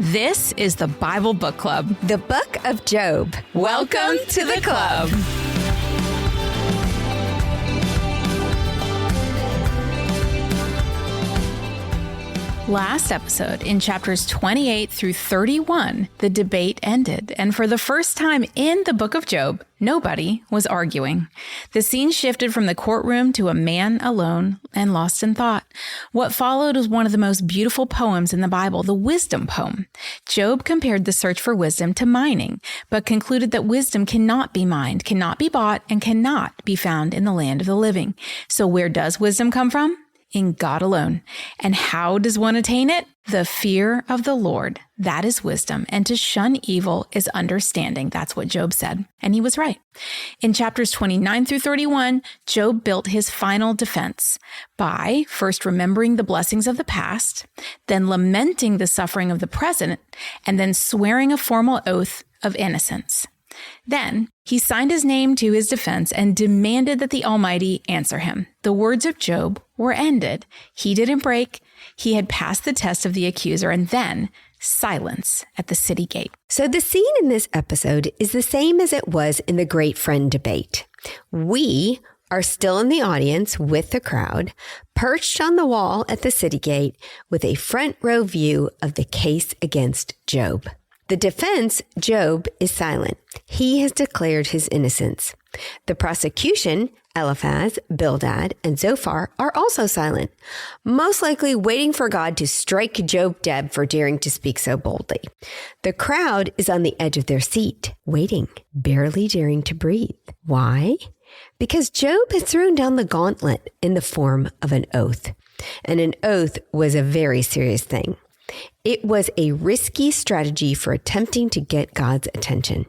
This is the Bible Book Club. The Book of Job. Welcome to the club. Last episode, in chapters 28 through 31, the debate ended, and for the first time in the book of Job, nobody was arguing. The scene shifted from the courtroom to a man alone and lost in thought. What followed was one of the most beautiful poems in the Bible, the wisdom poem. Job compared the search for wisdom to mining, but concluded that wisdom cannot be mined, cannot be bought, and cannot be found in the land of the living. So where does wisdom come from? In God alone. And how does one attain it? The fear of the Lord. That is wisdom. And to shun evil is understanding. That's what Job said. And he was right. In chapters 29 through 31, Job built his final defense by first remembering the blessings of the past, then lamenting the suffering of the present, and then swearing a formal oath of innocence. Then he signed his name to his defense and demanded that the Almighty answer him. The words of Job were ended. He didn't break. He had passed the test of the accuser, and then silence at the city gate. So the scene in this episode is the same as it was in the Great Friend debate. We are still in the audience with the crowd, perched on the wall at the city gate with a front row view of the case against Job. The defense, Job, is silent. He has declared his innocence. The prosecution, Eliphaz, Bildad, and Zophar, are also silent, most likely waiting for God to strike Job dead for daring to speak so boldly. The crowd is on the edge of their seat, waiting, barely daring to breathe. Why? Because Job has thrown down the gauntlet in the form of an oath. And an oath was a very serious thing. It was a risky strategy for attempting to get God's attention.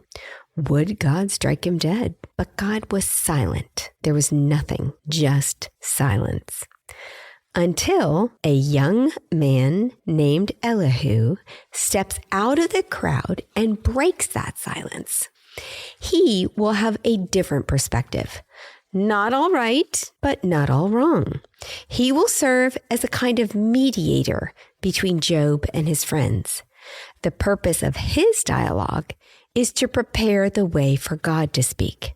Would God strike him dead? But God was silent. There was nothing, just silence. Until a young man named Elihu steps out of the crowd and breaks that silence. He will have a different perspective. Not all right, but not all wrong. He will serve as a kind of mediator between Job and his friends. The purpose of his dialogue is to prepare the way for God to speak.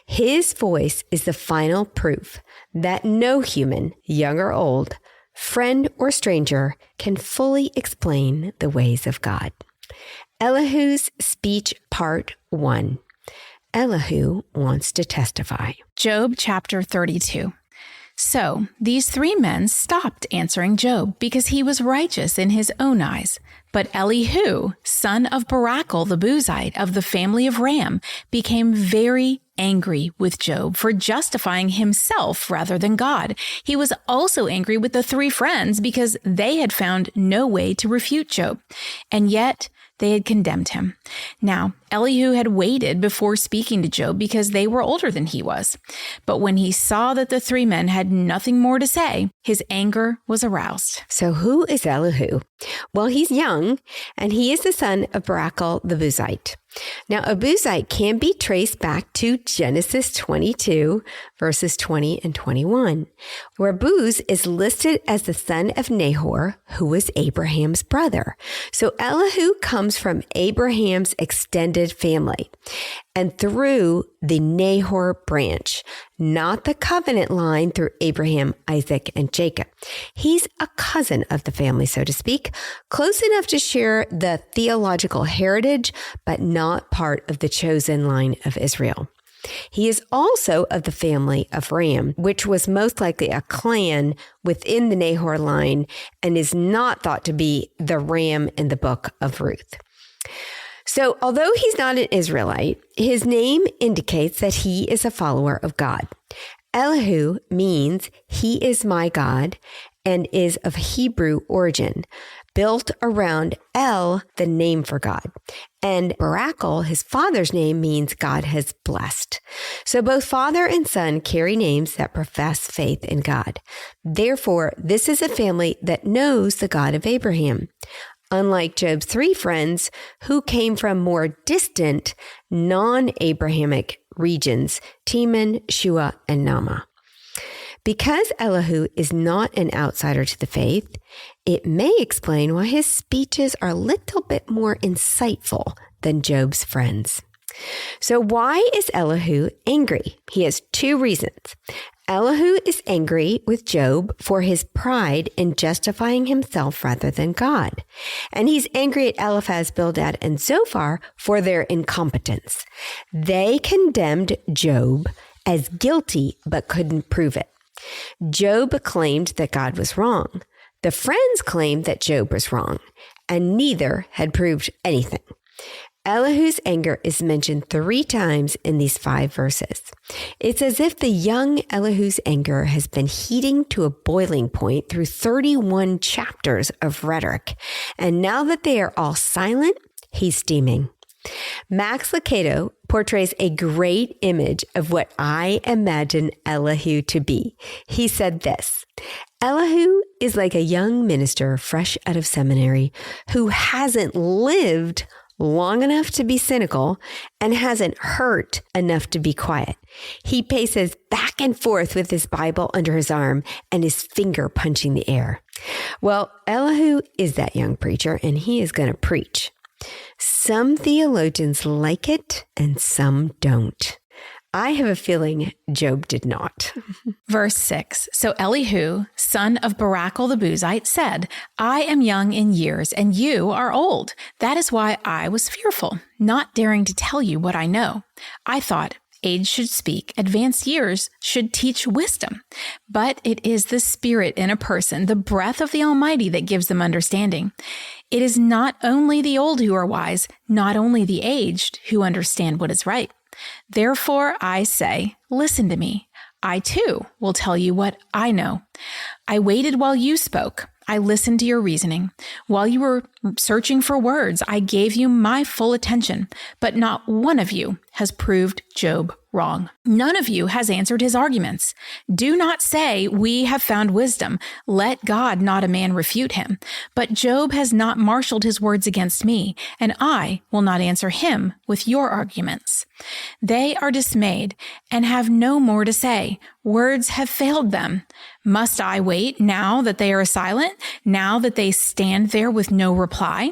His voice is the final proof that no human, young or old, friend or stranger, can fully explain the ways of God. Elihu's speech, part 1. Elihu wants to testify. Job chapter 32. So these three men stopped answering Job because he was righteous in his own eyes. But Elihu, son of Barakal the Buzite of the family of Ram, became very angry with Job for justifying himself rather than God. He was also angry with the three friends because they had found no way to refute Job. And yet they had condemned him. Now, Elihu had waited before speaking to Job because they were older than he was. But when he saw that the three men had nothing more to say, his anger was aroused. So who is Elihu? Well, he's young, and he is the son of Barakal the Buzite. Now, a Buzite can be traced back to Genesis 22, verses 20 and 21, where Buz is listed as the son of Nahor, who was Abraham's brother. So Elihu comes from Abraham's extended family and through the Nahor branch, not the covenant line through Abraham, Isaac, and Jacob. He's a cousin of the family, so to speak, close enough to share the theological heritage, but not part of the chosen line of Israel. He is also of the family of Ram, which was most likely a clan within the Nahor line and is not thought to be the Ram in the book of Ruth. So although he's not an Israelite, his name indicates that he is a follower of God. Elihu means he is my God and is of Hebrew origin, built around El, the name for God. And Barakal, his father's name, means God has blessed. So both father and son carry names that profess faith in God. Therefore, this is a family that knows the God of Abraham. Unlike Job's three friends, who came from more distant, non-Abrahamic regions, Teman, Shua, and Nama. Because Elihu is not an outsider to the faith, it may explain why his speeches are a little bit more insightful than Job's friends. So why is Elihu angry? He has two reasons. Elihu is angry with Job for his pride in justifying himself rather than God. And he's angry at Eliphaz, Bildad, and Zophar for their incompetence. They condemned Job as guilty but couldn't prove it. Job claimed that God was wrong. The friends claimed that Job was wrong, and neither had proved anything. Elihu's anger is mentioned 3 times in these 5 verses. It's as if the young Elihu's anger has been heating to a boiling point through 31 chapters of rhetoric, and now that they are all silent, he's steaming. Max Lucado portrays a great image of what I imagine Elihu to be. He said this: Elihu is like a young minister fresh out of seminary who hasn't lived long enough to be cynical and hasn't hurt enough to be quiet. He paces back and forth with his Bible under his arm and his finger punching the air. Well, Elihu is that young preacher, and he is going to preach. Some theologians like it and some don't. I have a feeling Job did not. Verse 6, So Elihu, son of Barakal the Buzite, said, I am young in years, and you are old. That is why I was fearful, not daring to tell you what I know. I thought, age should speak, advanced years should teach wisdom. But it is the Spirit in a person, the breath of the Almighty, that gives them understanding. It is not only the old who are wise, not only the aged who understand what is right. Therefore, I say, listen to me. I too will tell you what I know. I waited while you spoke. I listened to your reasoning. While you were searching for words, I gave you my full attention, but not one of you has proved Job wrong. None of you has answered his arguments. Do not say, we have found wisdom. Let God, not a man, refute him. But Job has not marshaled his words against me, and I will not answer him with your arguments. They are dismayed and have no more to say. Words have failed them. Must I wait now that they are silent, now that they stand there with no reply?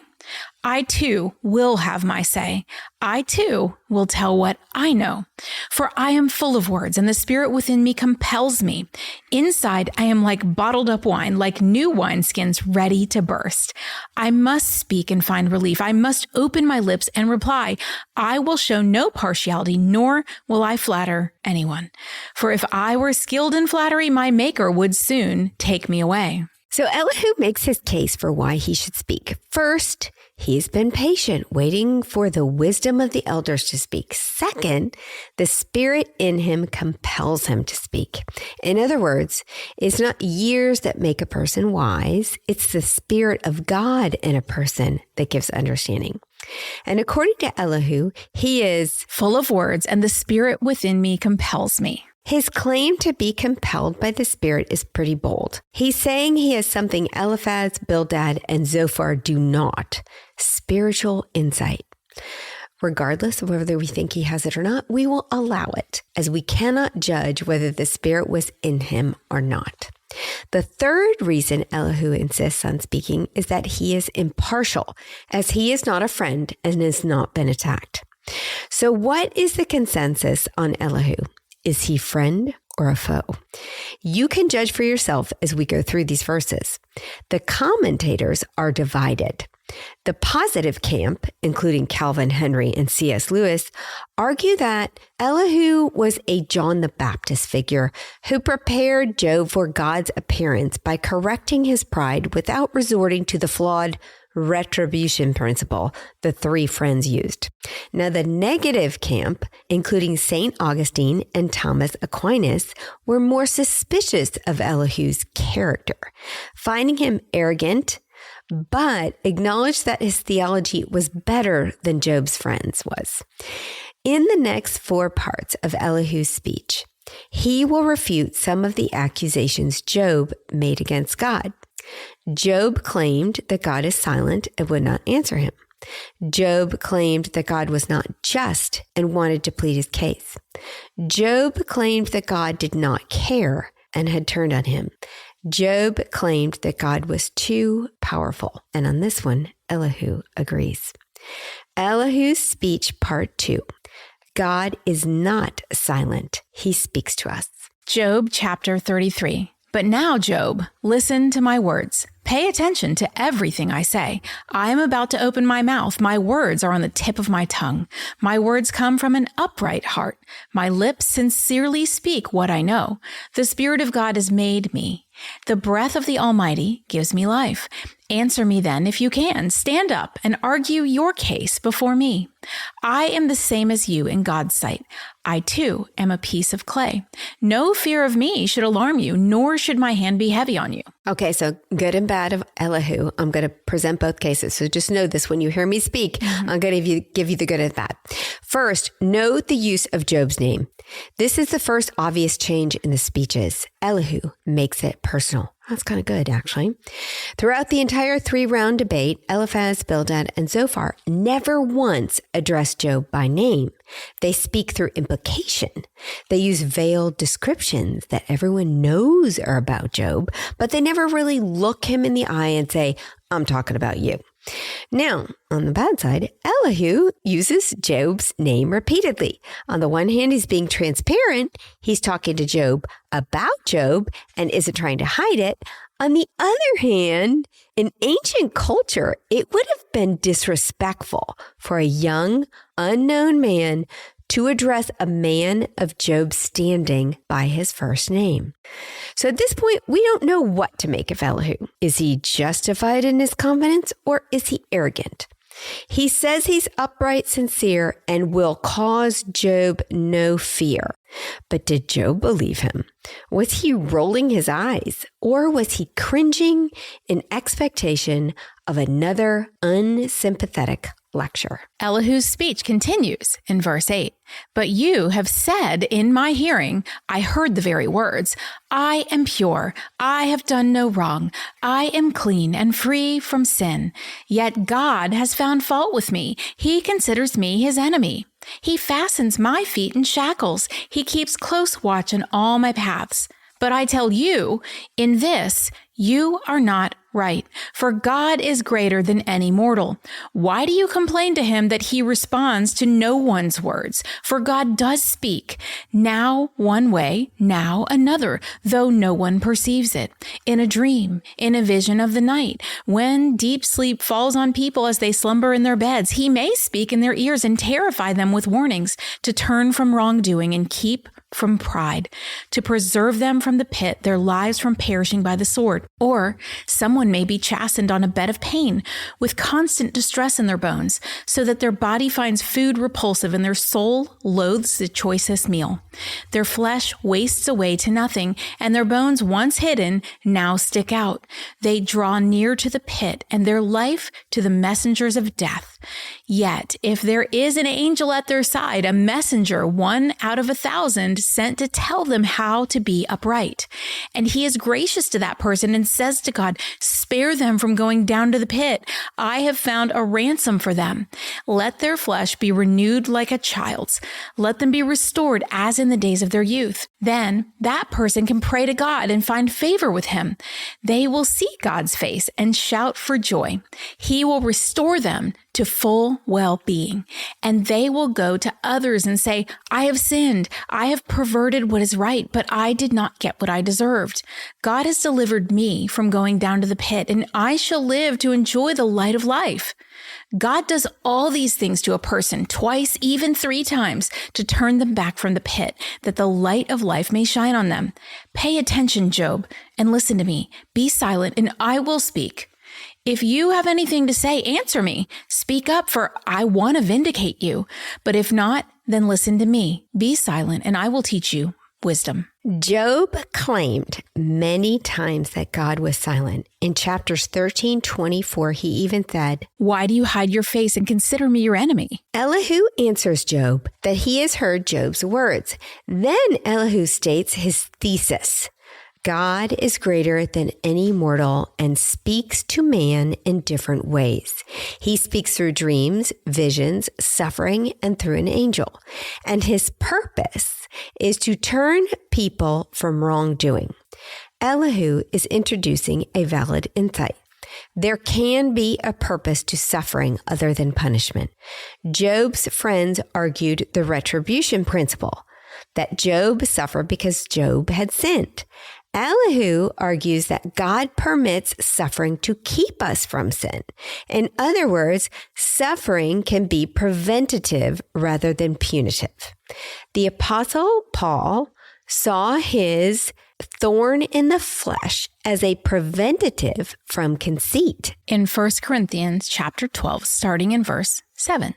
I too will have my say. I too will tell what I know. For I am full of words, and the Spirit within me compels me. Inside I am like bottled up wine, like new wineskins ready to burst. I must speak and find relief. I must open my lips and reply. I will show no partiality, nor will I flatter anyone. For if I were skilled in flattery, my Maker would soon take me away. So Elihu makes his case for why he should speak. First, he's been patient, waiting for the wisdom of the elders to speak. Second, the Spirit in him compels him to speak. In other words, it's not years that make a person wise. It's the Spirit of God in a person that gives understanding. And according to Elihu, he is full of words, and the Spirit within me compels me. His claim to be compelled by the Spirit is pretty bold. He's saying he has something Eliphaz, Bildad, and Zophar do not: spiritual insight. Regardless of whether we think he has it or not, we will allow it, as we cannot judge whether the Spirit was in him or not. The third reason Elihu insists on speaking is that he is impartial, as he is not a friend and has not been attacked. So what is the consensus on Elihu? Is he friend or a foe? You can judge for yourself as we go through these verses. The commentators are divided. The positive camp, including Calvin, Henry, and C.S. Lewis, argue that Elihu was a John the Baptist figure who prepared Job for God's appearance by correcting his pride without resorting to the flawed retribution principle the 3 friends used. Now, the negative camp, including St. Augustine and Thomas Aquinas, were more suspicious of Elihu's character, finding him arrogant, but acknowledged that his theology was better than Job's friends was. In the next 4 parts of Elihu's speech, he will refute some of the accusations Job made against God. Job claimed that God is silent and would not answer him. Job claimed that God was not just and wanted to plead his case. Job claimed that God did not care and had turned on him. Job claimed that God was too powerful. And on this one, Elihu agrees. Elihu's speech, part 2. God is not silent. He speaks to us. Job chapter 33. But now, Job, listen to my words. Pay attention to everything I say. I am about to open my mouth. My words are on the tip of my tongue. My words come from an upright heart. My lips sincerely speak what I know. The Spirit of God has made me. The breath of the Almighty gives me life. Answer me then if you can. Stand up and argue your case before me. I am the same as you in God's sight. I too am a piece of clay. No fear of me should alarm you, nor should my hand be heavy on you. Okay, so good and bad of Elihu. I'm going to present both cases. So just know this when you hear me speak, I'm going to give you the good and bad. First, note the use of Job's name. This is the first obvious change in the speeches. Elihu makes it personal. That's kind of good, actually. Throughout the entire 3-round debate, Eliphaz, Bildad, and Zophar never once addressed Job by name. They speak through implication. They use veiled descriptions that everyone knows are about Job, but they never really look him in the eye and say, I'm talking about you. Now, on the bad side, Elihu uses Job's name repeatedly. On the one hand, he's being transparent. He's talking to Job about Job and isn't trying to hide it. On the other hand, in ancient culture, it would have been disrespectful for a young, unknown man to address a man of Job's standing by his first name. So at this point, we don't know what to make of Elihu. Is he justified in his confidence or is he arrogant? He says he's upright, sincere, and will cause Job no fear. But did Job believe him? Was he rolling his eyes, or was he cringing in expectation of another unsympathetic lecture? Elihu's speech continues in verse 8. But you have said in my hearing, I heard the very words, I am pure, I have done no wrong, I am clean and free from sin. Yet God has found fault with me. He considers me his enemy. He fastens my feet in shackles. He keeps close watch on all my paths. But I tell you, in this, you are not right, for God is greater than any mortal. Why do you complain to him that he responds to no one's words? For God does speak, now one way, now another, though no one perceives it. In a dream, in a vision of the night, when deep sleep falls on people as they slumber in their beds, he may speak in their ears and terrify them with warnings to turn from wrongdoing and keep from pride, to preserve them from the pit, their lives from perishing by the sword. Or someone may be chastened on a bed of pain with constant distress in their bones, so that their body finds food repulsive and their soul loathes the choicest meal. Their flesh wastes away to nothing, and their bones once hidden now stick out. They draw near to the pit, and their life to the messengers of death. Yet, if there is an angel at their side, a messenger, 1 out of 1,000, sent to tell them how to be upright, and he is gracious to that person and says to God, spare them from going down to the pit. I have found a ransom for them. Let their flesh be renewed like a child's. Let them be restored as in the days of their youth. Then that person can pray to God and find favor with him. They will see God's face and shout for joy. He will restore them to full well-being, and they will go to others and say, I have sinned. I have perverted what is right, but I did not get what I deserved. God has delivered me from going down to the pit, and I shall live to enjoy the light of life. God does all these things to a person twice, even 3 times, to turn them back from the pit, that the light of life may shine on them. Pay attention, Job, and listen to me. Be silent, and I will speak. If you have anything to say, answer me. Speak up, for I want to vindicate you. But if not, then listen to me. Be silent, and I will teach you wisdom. Job claimed many times that God was silent. In chapters 13-24, he even said, Why do you hide your face and consider me your enemy? Elihu answers Job that he has heard Job's words. Then Elihu states his thesis. God is greater than any mortal and speaks to man in different ways. He speaks through dreams, visions, suffering, and through an angel. And his purpose is to turn people from wrongdoing. Elihu is introducing a valid insight. There can be a purpose to suffering other than punishment. Job's friends argued the retribution principle, that Job suffered because Job had sinned. Elihu argues that God permits suffering to keep us from sin. In other words, suffering can be preventative rather than punitive. The Apostle Paul saw his thorn in the flesh as a preventative from conceit. In 1 Corinthians chapter 12, starting in verse 7.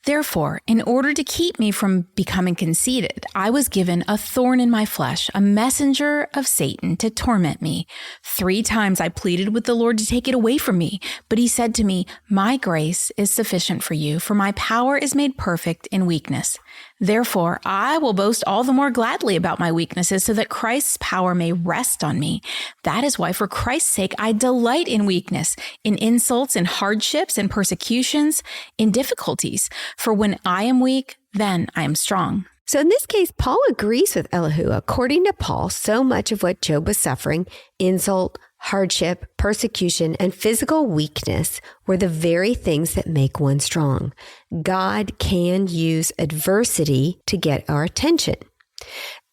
Therefore, in order to keep me from becoming conceited, I was given a thorn in my flesh, a messenger of Satan to torment me. 3 times I pleaded with the Lord to take it away from me, but he said to me, my grace is sufficient for you, for my power is made perfect in weakness. Therefore, I will boast all the more gladly about my weaknesses so that Christ's power may rest on me. That is why, for Christ's sake, I delight in weakness, in insults, in hardships, in persecutions, in difficulties. For when I am weak, then I am strong. So in this case, Paul agrees with Elihu. According to Paul, so much of what Job was suffering, insult, hardship, persecution, and physical weakness were the very things that make one strong. God can use adversity to get our attention.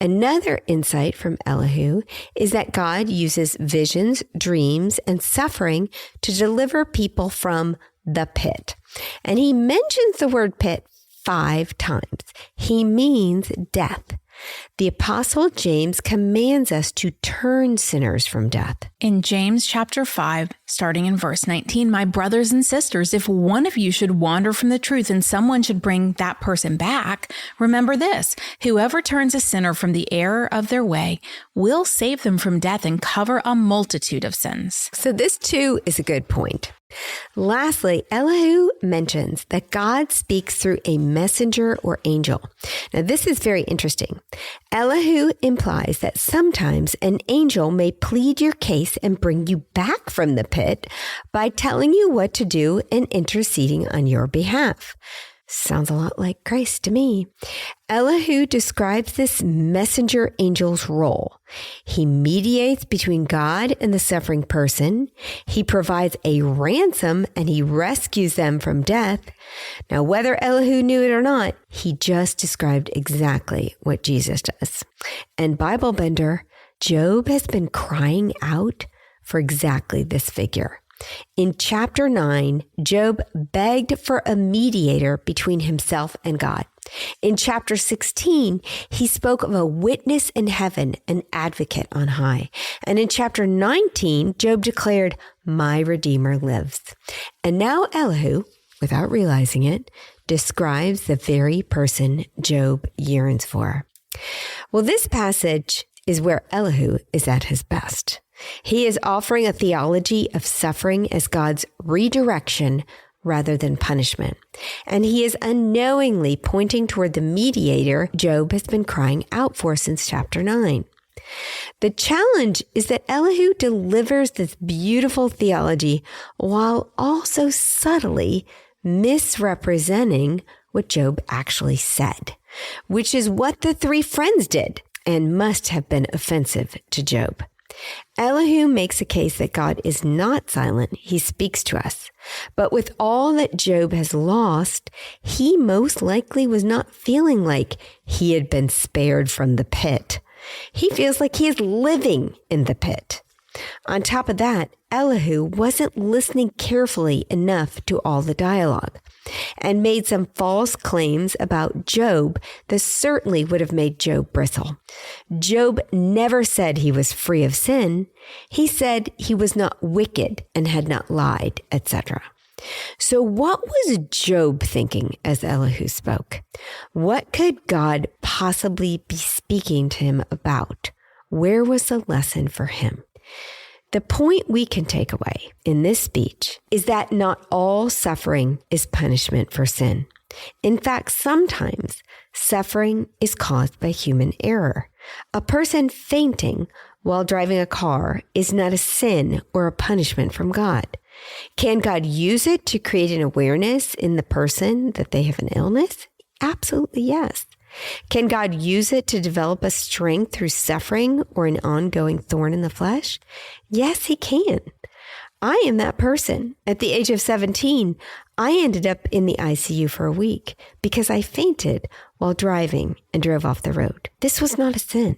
Another insight from Elihu is that God uses visions, dreams, and suffering to deliver people from the pit. And he mentions the word pit 5 times. He means death. The Apostle James commands us to turn sinners from death. In James chapter 5, starting in verse 19, my brothers and sisters, if one of you should wander from the truth and someone should bring that person back, remember this, whoever turns a sinner from the error of their way will save them from death and cover a multitude of sins. So this too is a good point. Lastly, Elihu mentions that God speaks through a messenger or angel. Now, this is very interesting. Elihu implies that sometimes an angel may plead your case and bring you back from the pit by telling you what to do and interceding on your behalf. Sounds a lot like Christ to me. Elihu describes this messenger angel's role. He mediates between God and the suffering person. He provides a ransom and he rescues them from death. Now, whether Elihu knew it or not, he just described exactly what Jesus does. And Bible bender, Job has been crying out for exactly this figure. In chapter 9, Job begged for a mediator between himself and God. In chapter 16, he spoke of a witness in heaven, an advocate on high. And in chapter 19, Job declared, my Redeemer lives. And now Elihu, without realizing it, describes the very person Job yearns for. Well, this passage is where Elihu is at his best. He is offering a theology of suffering as God's redirection rather than punishment. And he is unknowingly pointing toward the mediator Job has been crying out for since chapter 9. The challenge is that Elihu delivers this beautiful theology while also subtly misrepresenting what Job actually said, which is what the 3 friends did and must have been offensive to Job. Elihu makes a case that God is not silent. He speaks to us. But with all that Job has lost, he most likely was not feeling like he had been spared from the pit. He feels like he is living in the pit. On top of that, Elihu wasn't listening carefully enough to all the dialogue and made some false claims about Job that certainly would have made Job bristle. Job never said he was free of sin. He said he was not wicked and had not lied, etc. So what was Job thinking as Elihu spoke? What could God possibly be speaking to him about? Where was the lesson for him? The point we can take away in this speech is that not all suffering is punishment for sin. In fact, sometimes suffering is caused by human error. A person fainting while driving a car is not a sin or a punishment from God. Can God use it to create an awareness in the person that they have an illness? Absolutely, yes. Can God use it to develop a strength through suffering or an ongoing thorn in the flesh? Yes, he can. I am that person. At the age of 17, I ended up in the ICU for a week because I fainted while driving and drove off the road. This was not a sin.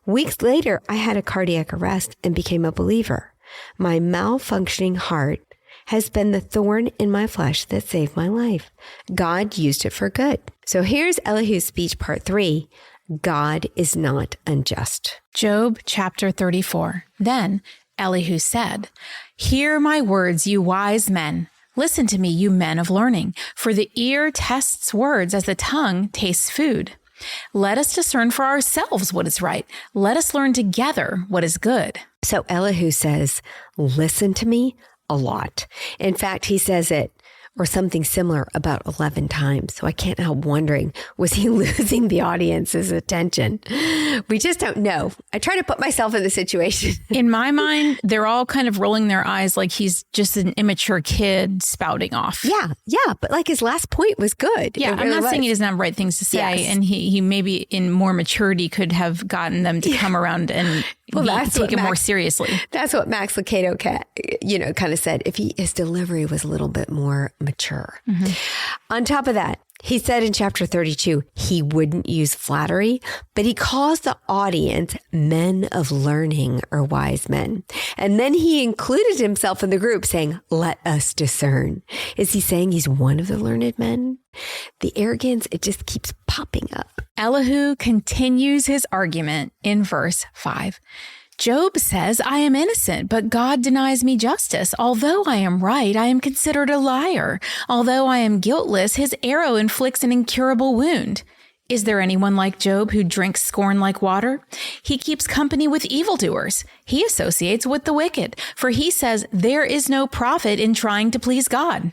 Weeks later, I had a cardiac arrest and became a believer. My malfunctioning heart has been the thorn in my flesh that saved my life. God used it for good. So here's Elihu's speech part 3. God is not unjust. Job chapter 34. Then Elihu said, "Hear my words, you wise men. Listen to me, you men of learning, for the ear tests words as the tongue tastes food. Let us discern for ourselves what is right. Let us learn together what is good." So Elihu says, listen to me a lot. In fact, he says it or something similar about 11 times. So I can't help wondering, was he losing the audience's attention? We just don't know. I try to put myself in the situation. In my mind, they're all kind of rolling their eyes like he's just an immature kid spouting off. Yeah. But like his last point was good. Yeah, I'm not saying he doesn't have right things to say. Yes. And he maybe in more maturity could have gotten them to come around and take it more seriously. That's what Max Lucado kind of said. If his delivery was a little bit more mature. Mm-hmm. On top of that, he said in chapter 32, he wouldn't use flattery, but he calls the audience men of learning or wise men. And then he included himself in the group saying, let us discern. Is he saying he's one of the learned men? The arrogance, it just keeps popping up. Elihu continues his argument in verse 5. Job says, I am innocent, but God denies me justice. Although I am right, I am considered a liar. Although I am guiltless, his arrow inflicts an incurable wound. Is there anyone like Job who drinks scorn like water? He keeps company with evildoers. He associates with the wicked, for he says there is no profit in trying to please God.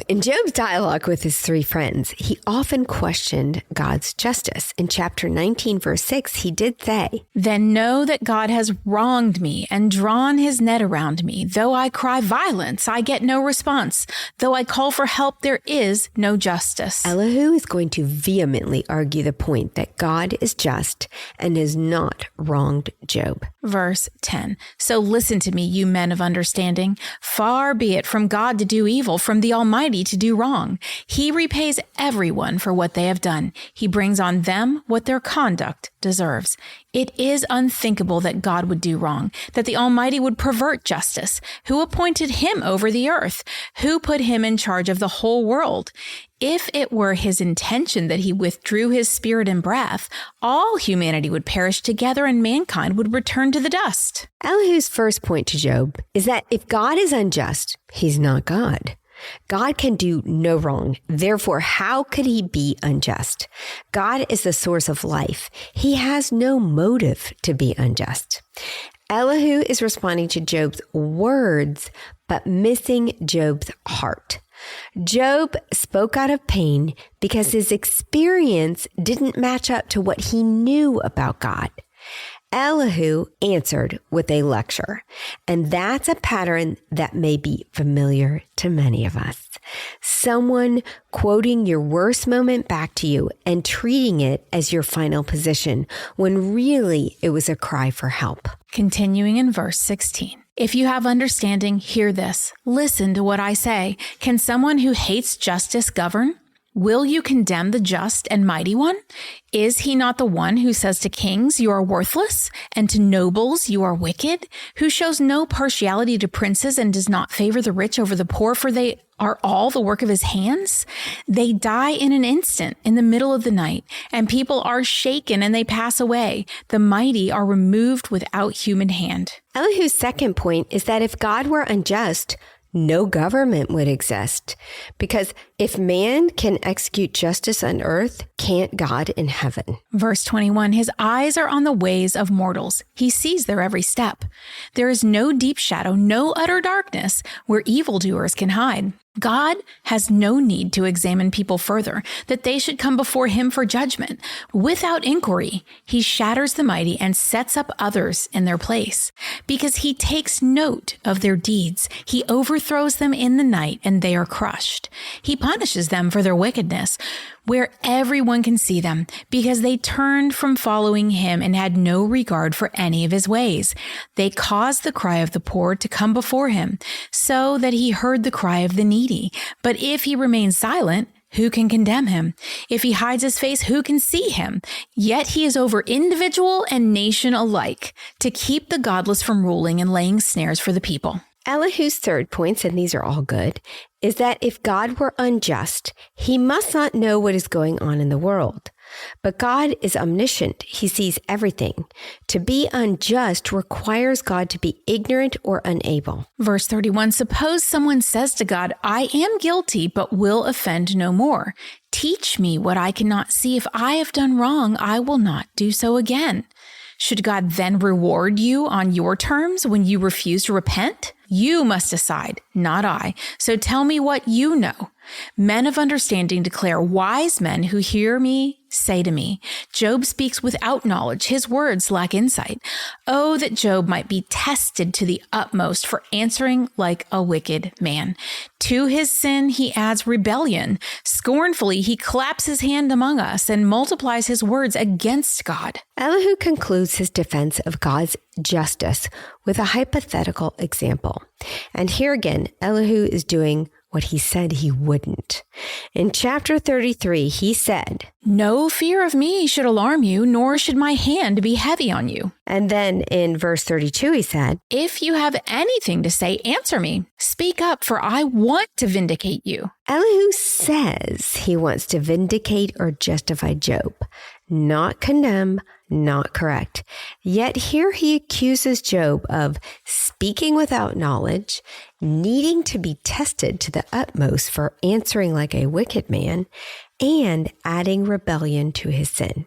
In Job's dialogue with his 3 friends, he often questioned God's justice. In chapter 19, verse 6, he did say, Then know that God has wronged me and drawn his net around me. Though I cry violence, I get no response. Though I call for help, there is no justice. Elihu is going to vehemently argue the point that God is just and has not wronged Job. Verse 10. So listen to me, you men of understanding. Far be it from God to do evil, from the Almighty to do wrong. He repays everyone for what they have done. He brings on them what their conduct deserves. It is unthinkable that God would do wrong, that the Almighty would pervert justice. Who appointed him over the earth? Who put him in charge of the whole world? If it were his intention that he withdrew his spirit and breath, all humanity would perish together and mankind would return to the dust. Elihu's first point to Job is that if God is unjust, he's not God. God can do no wrong. Therefore, how could he be unjust? God is the source of life. He has no motive to be unjust. Elihu is responding to Job's words, but missing Job's heart. Job spoke out of pain because his experience didn't match up to what he knew about God. Elihu answered with a lecture, and that's a pattern that may be familiar to many of us. Someone quoting your worst moment back to you and treating it as your final position when really it was a cry for help. Continuing in verse 16. If you have understanding, hear this. Listen to what I say. Can someone who hates justice govern? Will you condemn the just and mighty one? Is he not the one who says to kings, you are worthless, and to nobles, you are wicked, who shows no partiality to princes and does not favor the rich over the poor, for they are all the work of his hands? They die in an instant, in the middle of the night, and people are shaken and they pass away. The mighty are removed without human hand. Elihu's second point is that if God were unjust, no government would exist. Because if man can execute justice on earth, can't God in heaven? Verse 21, his eyes are on the ways of mortals. He sees their every step. There is no deep shadow, no utter darkness where evildoers can hide. God has no need to examine people further, that they should come before him for judgment. Without inquiry, he shatters the mighty and sets up others in their place. Because he takes note of their deeds, he overthrows them in the night and they are crushed. He punishes them for their wickedness, where everyone can see them, because they turned from following him and had no regard for any of his ways. They caused the cry of the poor to come before him, so that he heard the cry of the needy. But if he remains silent, who can condemn him? If he hides his face, who can see him? Yet he is over individual and nation alike, to keep the godless from ruling and laying snares for the people. Elihu's third point, and these are all good, is that if God were unjust, he must not know what is going on in the world. But God is omniscient. He sees everything. To be unjust requires God to be ignorant or unable. Verse 31, suppose someone says to God, I am guilty, but will offend no more. Teach me what I cannot see. If I have done wrong, I will not do so again. Should God then reward you on your terms when you refuse to repent? You must decide, not I. So tell me what you know. Men of understanding declare, wise men who hear me say to me, Job speaks without knowledge. His words lack insight. Oh, that Job might be tested to the utmost for answering like a wicked man. To his sin, he adds rebellion. Scornfully, he claps his hand among us and multiplies his words against God. Elihu concludes his defense of God's justice with a hypothetical example. And here again, Elihu is doing what he said he wouldn't. In chapter 33, he said, No fear of me should alarm you, nor should my hand be heavy on you. And then in verse 32, he said, If you have anything to say, answer me. Speak up, for I want to vindicate you. Elihu says he wants to vindicate or justify Job, not condemn, not correct. Yet here he accuses Job of speaking without knowledge, needing to be tested to the utmost for answering like a wicked man, and adding rebellion to his sin.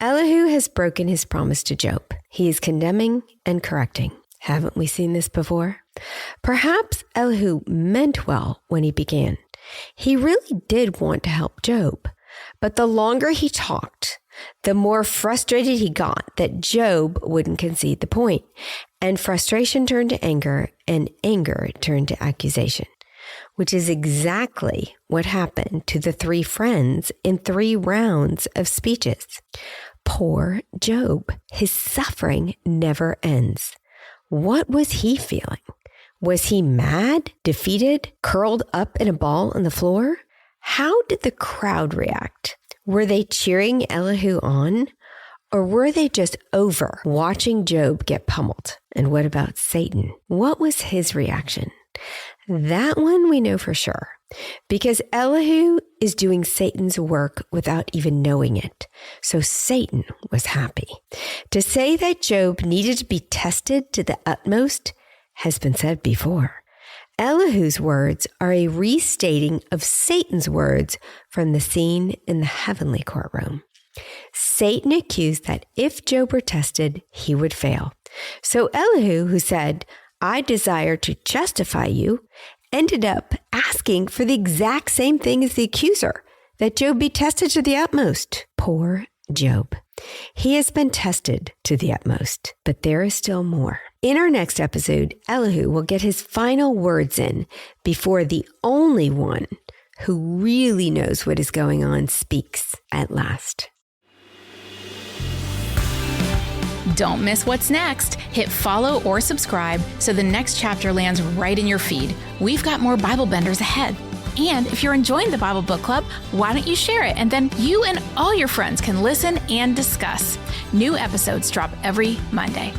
Elihu has broken his promise to Job. He is condemning and correcting. Haven't we seen this before? Perhaps Elihu meant well when he began. He really did want to help Job. But the longer he talked, the more frustrated he got that Job wouldn't concede the point. And frustration turned to anger, and anger turned to accusation, which is exactly what happened to the three friends in 3 rounds of speeches. Poor Job. His suffering never ends. What was he feeling? Was he mad, defeated, curled up in a ball on the floor? How did the crowd react? Were they cheering Elihu on? Or were they just over watching Job get pummeled? And what about Satan? What was his reaction? That one we know for sure, because Elihu is doing Satan's work without even knowing it. So Satan was happy. To say that Job needed to be tested to the utmost has been said before. Elihu's words are a restating of Satan's words from the scene in the heavenly courtroom. Satan accused that if Job were tested, he would fail. So Elihu, who said, I desire to justify you, ended up asking for the exact same thing as the accuser, that Job be tested to the utmost. Poor Job. He has been tested to the utmost, but there is still more. In our next episode, Elihu will get his final words in before the only one who really knows what is going on speaks at last. Don't miss what's next. Hit follow or subscribe so the next chapter lands right in your feed. We've got more Bible benders ahead. And if you're enjoying the Bible Book Club, why don't you share it? And then you and all your friends can listen and discuss. New episodes drop every Monday.